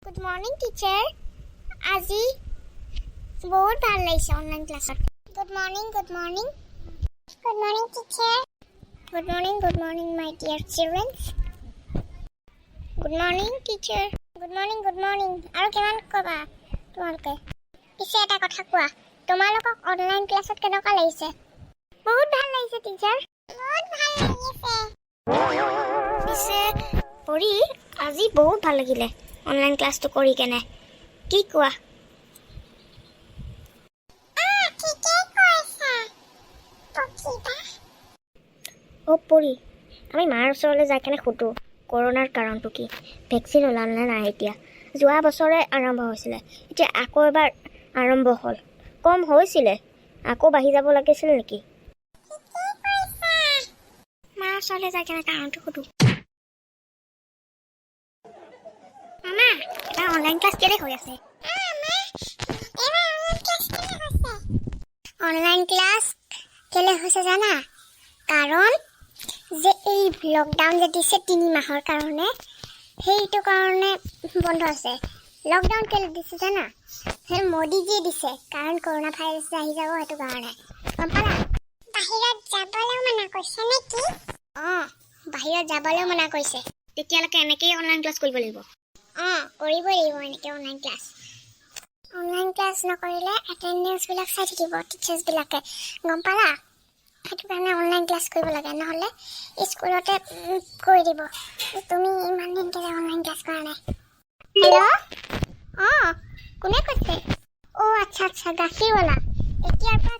Good morning, teacher. আজি বহুত ভাল লাগিছে অনলাইন ক্লাছত. Good morning, good morning. Good morning, teacher. Good morning, my dear children. Good morning, teacher. Good morning. আৰু কিমান ক'বা তোমালোকে? পিছে এটা কথা কোৱা, তোমালোকক অনলাইন ক্লাছত কেনেকুৱা লাগিছে? বহুত ভাল লাগিছে, টিচাৰ. বহুত ভাল লাগিছে. পিছে পঢ়ি আজি বহুত ভাল লাগিলে অনলাইন ক্লাছটো কৰি কেনে. কি কোৱা? পঢ়ি আমি মাৰ ওচৰলৈ যাই কেনে সুধো কৰোণাৰ কাৰণটো কি, ভেকচিন ওলাল নে নাই। এতিয়া যোৱা বছৰে আৰম্ভ হৈছিলে, এতিয়া আকৌ এবাৰ আৰম্ভ হ'ল। কম হৈছিলে, আকৌ বাঢ়ি যাব লাগিছিল নেকি? মাৰ ওচৰলৈ যাই কেনে কাৰণটো সুধো। মামা, এবাৰ অনলাইন ক্লাছ কেলে হৈ আছে? অনলাইন ক্লাছ কেলে হৈছে জানা? কাৰণ যে এই লকডাউন যে দিছে 3 মাহৰ কাৰণে, সেইটো কাৰণে বন্ধ আছে। লকডাউন কেলে দিছে জানা? সেই মোদীজীয়ে দিছে, কাৰণ কৰোণা ভাইৰাছ আহি যাব, সেইটো কাৰণে। গম পালা? বাহিৰত যাবলৈও মানা কৰিছে নেকি? বাহিৰত যাবলৈও মানা কৰিছে। তেতিয়ালৈকে এনেকেই অনলাইন ক্লাছ কৰিব লাগিব। কৰিবই লাগিব এনেকৈ অনলাইন ক্লাছ। অনলাইন ক্লাছ নকৰিলে এটেণ্ডেঞ্চবিলাক চাই থাকিব টিচাৰ্ছবিলাকে। গম পালা? সেইটো কাৰণে অনলাইন ক্লাছ কৰিব লাগে, নহ'লে স্কুলতে কৰি দিব। তুমি ইমান দিনকৈ অনলাইন ক্লাছ কৰা নাই। হেল্ল', কোনে কৈছে? আচ্ছা, গাখীৰৱালা। এতিয়াৰ পৰা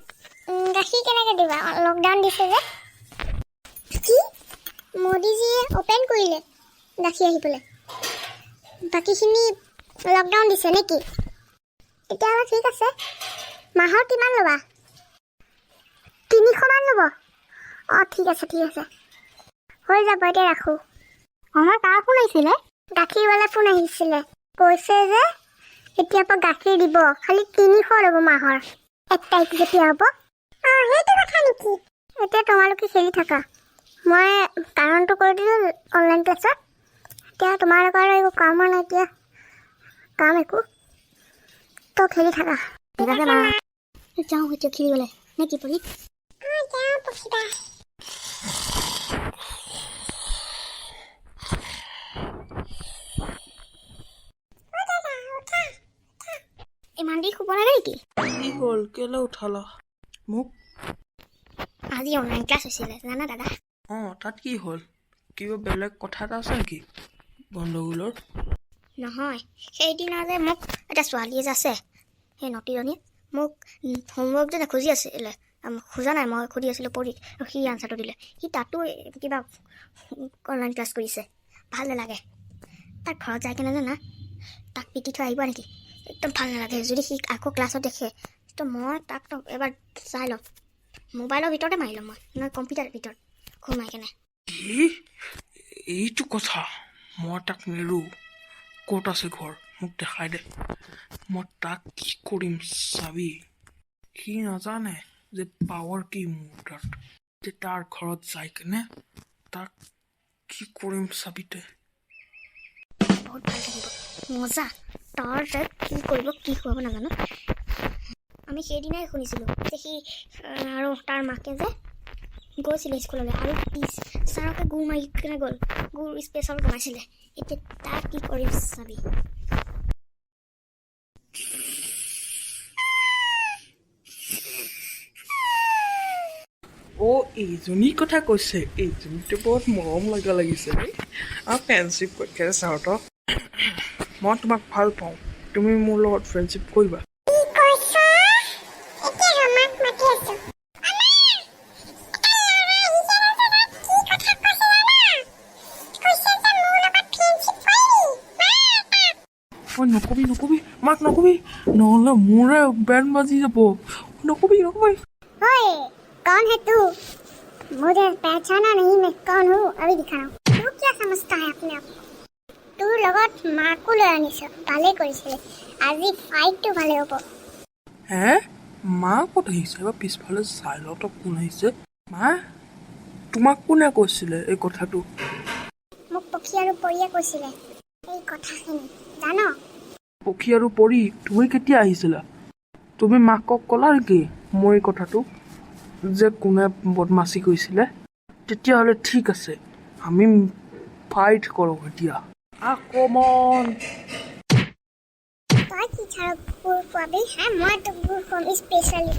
গাখীৰ কেনেকৈ দিবা? লকডাউন দিছে যে। কি? মোদীজীয়ে অ'পেন কৰিলে গাখীৰ আহিবলৈ, বাকীখিনি লকডাউন দিছে নেকি? তেতিয়াহ'লে ঠিক আছে। মাহৰ কিমান ল'বা? 300 মান ল'ব? ঠিক আছে। হৈ যাব, এতিয়া ৰাখোঁ। আমাৰ কাৰ ফোন আহিছিলে? গাখীৰৱালা ফোন আহিছিলে, কৈছে যে এতিয়াৰ পৰা গাখীৰ দিব, খালি 300 ল'ব মাহৰ 1 তাৰিখ যেতিয়া হ'ব। সেইটো কথা নেকি? এতিয়া তোমালোকে খেলি থাকা, মই কাৰণটো কৰি দিলোঁ অনলাইন ক্লাছত। এতিয়া তোমালোকৰ একো কাম নাই, এতিয়া কাম একো তো খেলি থাকা। ঠিক আছে মা, যাওঁ এতিয়া খেলিবলৈ নে কি? পঢ়ি ইমান দেৰি শুব লাগে নেকি? কি হ'ল, কেলে উঠালা মোক? আজি অনলাইন ক্লাছ হৈছিলে জানা দাদা? তাত কি হ'ল? কিবা বেলেগ কথা এটা আছে নেকি গণ্ডগোলৰ? নহয়, সেইদিনা যে মোক এটা ছোৱালী যে আছে, সেই নটিজনীয়ে মোক হোমৱৰ্ক যে খুজি আছিলে, খোজা নাই, মই সুধি আছিলোঁ পঢ়ি, সি আনচাৰটো দিলে। সি তাতো কিবা অনলাইন ক্লাছ কৰিছে। ভাল নালাগে। তাক ঘৰত যাই কেনে জানা, তাক পিটি থৈ আহিব নেকি? একদম ভাল নালাগে। যদি সি আকৌ ক্লাছত দেখে তো মই তাক এবাৰ চাই ল'ম, মোবাইলৰ ভিতৰতে মাৰি ল'ম, মই নহয় কম্পিউটাৰৰ ভিতৰত সোমাই কেনে। এইটো কথা, মই তাক নেৰো। ক'ত আছে ঘৰ মোক দেখাই দে, মই তাক কি কৰিম চাবি। সি নাজানে যে পাৱাৰ কি মোৰ তাত। তাৰ ঘৰত যাই কেনে তাক কি কৰিম চাবি তই। বহুত ভাল থাকিব, মজা। তাৰ যে কি কৰিব কি খুৱাব নাজানো। আমি সেইদিনাই শুনিছিলোঁ যে সি আৰু তাৰ মাকে যে গৈছিলে স্কুললৈ, আৰু ছাৰকে গুৰ মাৰি কেনে গ'ল, গুৰ স্পেচত বনাইছিলে। এতিয়া তাক কি কৰিম চাবি। এইজনীৰ কথা কৈছে? এইজনীটো বহুত মৰম লগা লাগিছে দেই। ফ্ৰেণ্ডশ্বিপ কৰি চাওঁতক, মই তোমাক ভাল পাওঁ, তুমি মোৰ লগত ফ্ৰেণ্ডশ্বিপ কৰিবা? নকবি মাক নকবি, নহ'লে মোৰে বেণ্ড বাজি যাব। নকবি। कौन है तू? मुझे पहचाना नहीं, मैं कौन हूँ अभी दिखा रहा हूँ। तू क्या समझता है अपने आप? তোৰ লগত মাকো লৈ আনিছ, ভালেই কৰিছিলে। আজি ফাইটটো ভালে হ'ব। মা ক'ত আহিছে? এবাৰ পিছফালে চাই লওঁ তো কোন আহিছে। মা, তোমাক কোনে কৈছিলে এই কথাটো? মোক পক্ষী আৰু পৰিয়ে কৈছিলে এই কথাখিনি, জান? পক্ষী আৰু পৰি তুমি কেতিয়া আহিছিলা? তুমি মাকক ক'লা নেকি মোৰ এই কথাটো যে কোনে বদমাচি কৰিছিলে? তেতিয়াহ'লে ঠিক আছে, আমি ফাইট কৰোঁ এতিয়া। আক্ৰমণ! তই কি ছাৰক গুৰ খোৱাবি হা? মই তোক গুৰ খুৱাম স্পেচিয়েলি।